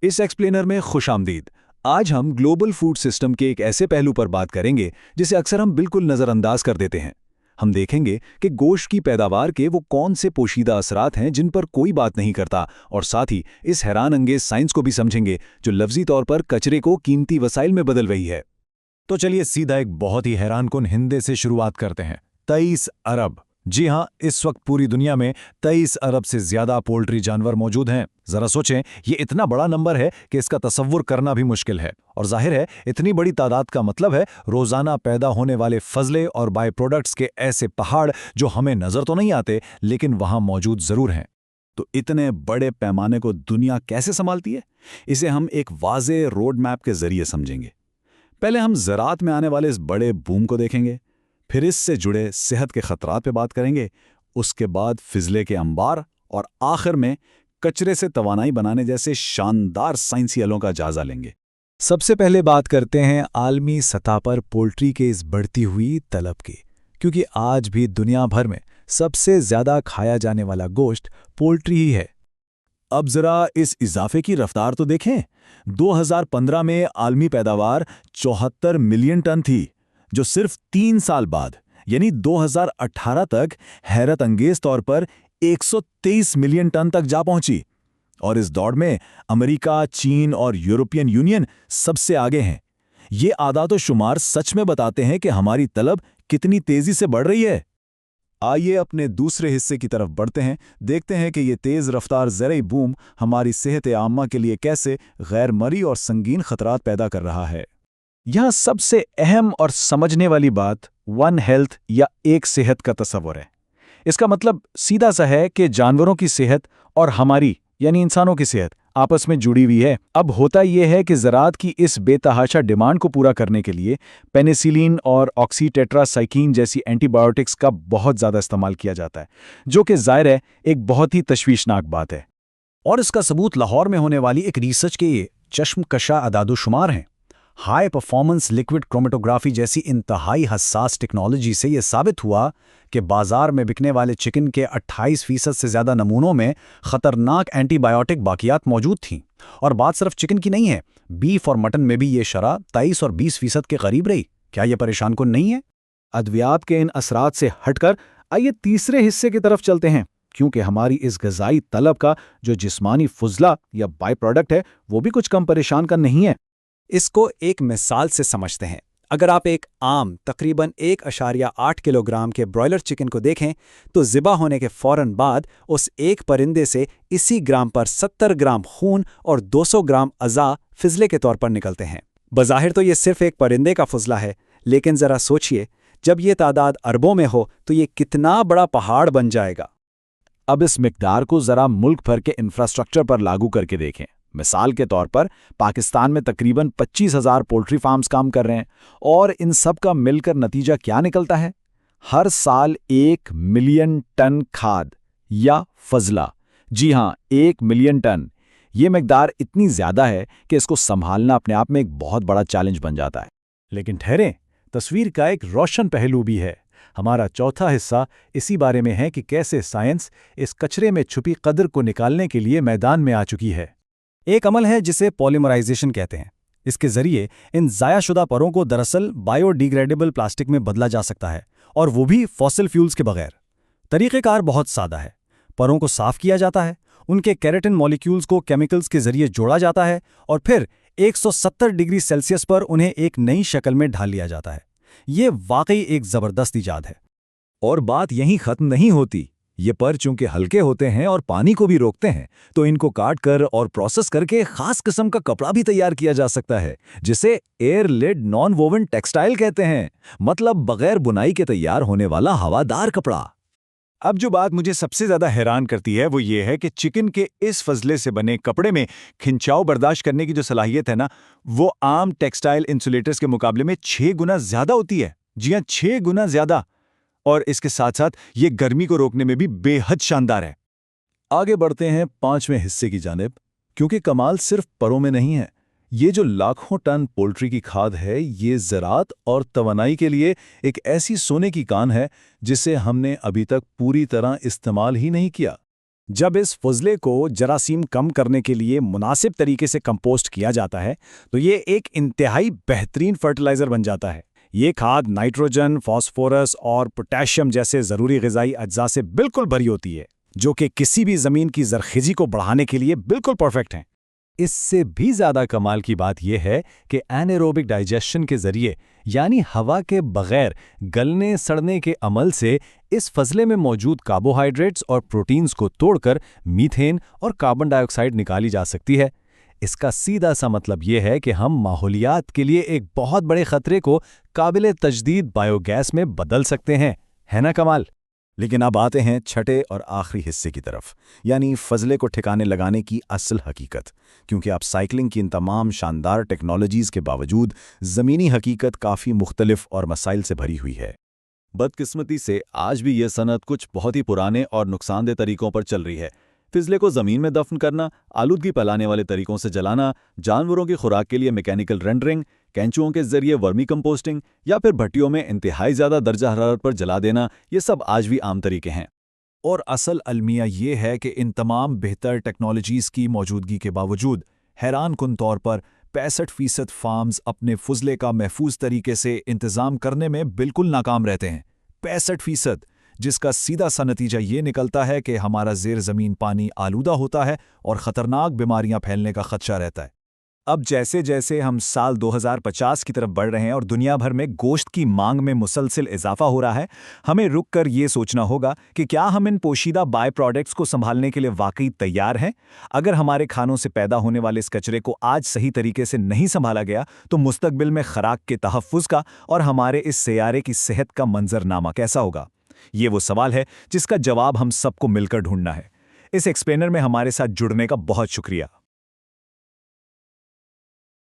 इस एक्सप्लेनर में खुशामदीद। आज हम ग्लोबल फूड सिस्टम के एक ऐसे पहलू पर बात करेंगे जिसे अक्सर हम बिल्कुल नज़रअंदाज कर देते हैं। हम देखेंगे कि गोश्त की पैदावार के वो कौन से पोशीदा असरात हैं जिन पर कोई बात नहीं करता, और साथ ही इस हैरान अंगेज साइंस को भी समझेंगे जो लफ्जी तौर पर कचरे को कीमती वसाइल में बदल रही है। तो चलिए सीधा एक बहुत ही हैरानकुन हिंदे से शुरुआत करते हैं। 23 अरब। जी हाँ, इस वक्त पूरी दुनिया में 23 अरब से ज्यादा पोल्ट्री जानवर मौजूद हैं। जरा सोचें, ये इतना बड़ा नंबर है कि इसका तसव्वुर करना भी मुश्किल है। और जाहिर है, इतनी बड़ी तादाद का मतलब है रोजाना पैदा होने वाले फजले और बाय प्रोडक्ट्स के ऐसे पहाड़ जो हमें नजर तो नहीं आते लेकिन वहां मौजूद जरूर हैं। तो इतने बड़े पैमाने को दुनिया कैसे संभालती है, इसे हम एक वाज़ेह रोड मैप के जरिए समझेंगे। पहले हम ज़राअत में आने वाले इस बड़े बूम को देखेंगे, फिर इससे जुड़े सेहत के खतरात पे बात करेंगे, उसके बाद फिजले के अंबार, और आखिर में कचरे से तवानाई बनाने जैसे शानदार साइंसी हलों का जायजा लेंगे। सबसे पहले बात करते हैं आलमी सतह पर पोल्ट्री के इस बढ़ती हुई तलब की, क्योंकि आज भी दुनिया भर में सबसे ज्यादा खाया जाने वाला गोश्त पोल्ट्री ही है। अब जरा इस इजाफे की रफ्तार तो देखें। 2015 में आलमी पैदावार 74 मिलियन टन थी, जो सिर्फ 3 साल बाद यानी 2018 तक हैरत अंगेज तौर पर 123 मिलियन टन तक जा पहुंची। और इस दौड़ में अमेरिका, चीन और यूरोपियन यूनियन सबसे आगे हैं। ये आदातो शुमार सच में बताते हैं कि हमारी तलब कितनी तेजी से बढ़ रही है। आइए अपने दूसरे हिस्से की तरफ बढ़ते हैं, देखते हैं कि ये तेज़ रफ्तार ज़रई बूम हमारी सेहत आम्मा के लिए कैसे गैर मरी और संगीन खतरात पैदा कर रहा है। यहाँ सबसे अहम और समझने वाली बात वन हेल्थ या एक सेहत का तस्वर है। इसका मतलब सीधा सा है कि जानवरों की सेहत और हमारी यानी इंसानों की सेहत आपस में जुड़ी हुई है। अब होता यह है कि ज़राअत की इस बेतहाशा डिमांड को पूरा करने के लिए पेनिसिलिन और ऑक्सीटेट्रासाइक्लिन जैसी एंटीबायोटिक्स का बहुत ज़्यादा इस्तेमाल किया जाता है, जो कि ज़ाहिर है एक बहुत ही तशवीशनाक बात है। और इसका सबूत लाहौर में होने वाली एक रिसर्च के ये चश्मकशा अदादोशुमार हैं। हाई परफॉर्मेंस लिक्विड क्रोमेटोग्राफी जैसी इंतहाई हसास टेक्नोलॉजी से यह साबित हुआ कि बाजार में बिकने वाले चिकन के 28% से ज़्यादा नमूनों में ख़तरनाक एंटीबायोटिक बाकियात मौजूद थीं। और बात सिर्फ चिकन की नहीं है, बीफ और मटन में भी ये शरह 23 और 20% के करीब रही। क्या यह परेशान कुन नहीं है? अद्वियात के इन असरात से हटकर आइए तीसरे हिस्से की तरफ चलते हैं, क्योंकि हमारी इस ग़िज़ाई तलब का जो जिस्मानी फुजला या बाई प्रोडक्ट है वो भी कुछ कम परेशान का नहीं है। इसको एक मिसाल से समझते हैं। अगर आप एक आम तकरीबन 1.8 किलोग्राम के ब्रॉयलर चिकन को देखें तो ज़िबा होने के फ़ौरन बाद उस एक परिंदे से इसी ग्राम पर 70 ग्राम खून और 200 ग्राम अज़ा फिजले के तौर पर निकलते हैं। बज़ाहिर तो ये सिर्फ एक परिंदे का फुजला है, लेकिन ज़रा सोचिए, जब ये तादाद अरबों में हो तो ये कितना बड़ा पहाड़ बन जाएगा। अब इस मिकदार को ज़रा मुल्क भर के इंफ्रास्ट्रक्चर पर लागू करके देखें। मिसाल के तौर पर पाकिस्तान में तकरीबन 25,000 पोल्ट्री फार्म्स काम कर रहे हैं, और इन सब का मिलकर नतीजा क्या निकलता है? हर साल 1 मिलियन टन खाद या फजला, जी हाँ 1 मिलियन टन। ये मिकदार इतनी ज़्यादा है कि इसको संभालना अपने आप में एक बहुत बड़ा चैलेंज बन जाता है। लेकिन ठहरें, तस्वीर का एक रोशन पहलू भी है। हमारा चौथा हिस्सा इसी बारे में है कि कैसे साइंस इस कचरे में छुपी कदर को निकालने के लिए मैदान में आ चुकी है। एक अमल है जिसे पॉलीमराइजेशन कहते हैं। इसके जरिए इन ज़ायाशुदा परों को दरअसल बायोडिग्रेडेबल प्लास्टिक में बदला जा सकता है, और वो भी फॉसिल फ्यूल्स के बगैर। तरीक़ेकार बहुत सादा है। परों को साफ किया जाता है, उनके केराटिन मॉलिक्यूल्स को केमिकल्स के जरिए जोड़ा जाता है, और फिर 170 डिग्री सेल्सियस पर उन्हें एक नई शक्ल में ढाल लिया जाता है। ये वाकई एक ज़बरदस्त इजाद है। और बात यहीं ख़त्म नहीं होती। ये पर चूंकि हल्के होते हैं और पानी को भी रोकते हैं, तो इनको काट कर और प्रोसेस करके खास किस्म का कपड़ा भी तैयार किया जा सकता है, जिसे air laid non woven textile कहते हैं। मतलब बगैर बुनाई के तैयार होने वाला हवादार कपड़ा। अब जो बात मुझे सबसे ज़्यादा हैरान करती है वो ये है कि चिकन के इस फजले से बने कपड़े में खिंचाव बर्दाश्त करने की जो सलाहियत है ना, वो आम टेक्सटाइल इंसुलेटर्स के मुकाबले में 6 गुना ज़्यादा होती है। जी हाँ, 6 गुना ज़्यादा। और इसके साथ साथ ये गर्मी को रोकने में भी बेहद शानदार है। आगे बढ़ते हैं 5वें हिस्से की जानिब, क्योंकि कमाल सिर्फ परों में नहीं है। ये जो लाखों टन पोल्ट्री की खाद है, ये ज़राअत और तवानाई के लिए एक ऐसी सोने की कान है जिसे हमने अभी तक पूरी तरह इस्तेमाल ही नहीं किया। जब इस फुजले को जरासीम कम करने के लिए मुनासिब तरीके से कंपोस्ट किया जाता है तो ये एक इंतहाई बेहतरीन फर्टिलाइजर बन जाता है। ये खाद नाइट्रोजन, फास्फोरस और पोटेशियम जैसे ज़रूरी ग़िज़ाई अज्जा से बिल्कुल भरी होती है, जो कि किसी भी ज़मीन की ज़रख़ीज़ी को बढ़ाने के लिए बिल्कुल परफेक्ट हैं। इससे भी ज़्यादा कमाल की बात यह है कि एनारोबिक डाइजेशन के ज़रिए यानी हवा के बगैर गलने सड़ने के अमल से इस फजले में मौजूद कार्बोहाइड्रेट्स और प्रोटीन्स को तोड़कर मीथेन और कार्बन डाइऑक्साइड निकाली जा सकती है। इसका सीधा सा मतलब यह है कि हम माहौलियात के लिए एक बहुत बड़े खतरे को काबिल तजदीद बायोगैस में बदल सकते हैं, है ना कमाल? लेकिन अब आते हैं छठे और आखिरी हिस्से की तरफ, यानी फजले को ठिकाने लगाने की असल हकीकत। क्योंकि अब साइकिलिंग की इन तमाम शानदार टेक्नोलॉजीज़ के बावजूद ज़मीनी हकीकत काफ़ी मुख्तलिफ और मसाइल से भरी हुई है। बदकिस्मती से आज भी यह सनत कुछ बहुत ही पुराने और नुकसानदेह तरीकों पर चल रही है। फिजले को ज़मीन में दफन करना, आलूदगी फैलाने वाले तरीकों से जलाना, जानवरों की खुराक के लिए मैकेनिकल रेंडरिंग, कैंचुओं के जरिए वर्मी कंपोस्टिंग या फिर भट्टियों में इंतहाई ज़्यादा दर्जा हरारत पर जला देना, ये सब आज भी आम तरीके हैं। और असल अलमिया ये है कि इन तमाम बेहतर टेक्नोलॉजीज़ की मौजूदगी के बावजूद हैरान कुन तौर पर 65% फार्म्स अपने फुजले का महफूज तरीके से इंतज़ाम करने में बिल्कुल नाकाम रहते हैं। 65%, जिसका सीधा सा नतीजा ये निकलता है कि हमारा ज़ेर ज़मीन पानी आलूदा होता है और ख़तरनाक बीमारियां फैलने का खदशा रहता है। अब जैसे जैसे हम साल 2050 की तरफ बढ़ रहे हैं और दुनिया भर में गोश्त की मांग में मुसलसिल इजाफा हो रहा है, हमें रुक कर ये सोचना होगा कि क्या हम इन पोशीदा बाय प्रोडक्ट्स को संभालने के लिए वाकई तैयार हैं? अगर हमारे खानों से पैदा होने वाले इस कचरे को आज सही तरीके से नहीं संभाला गया तो मुस्तकबिल में खराक के तहफ़्फ़ुज़ का और हमारे इस सैयारे की सेहत का मंजरनामा कैसा होगा? ये वो सवाल है जिसका जवाब हम सबको मिलकर ढूंढना है। इस एक्सप्लेनर में हमारे साथ जुड़ने का बहुत शुक्रिया।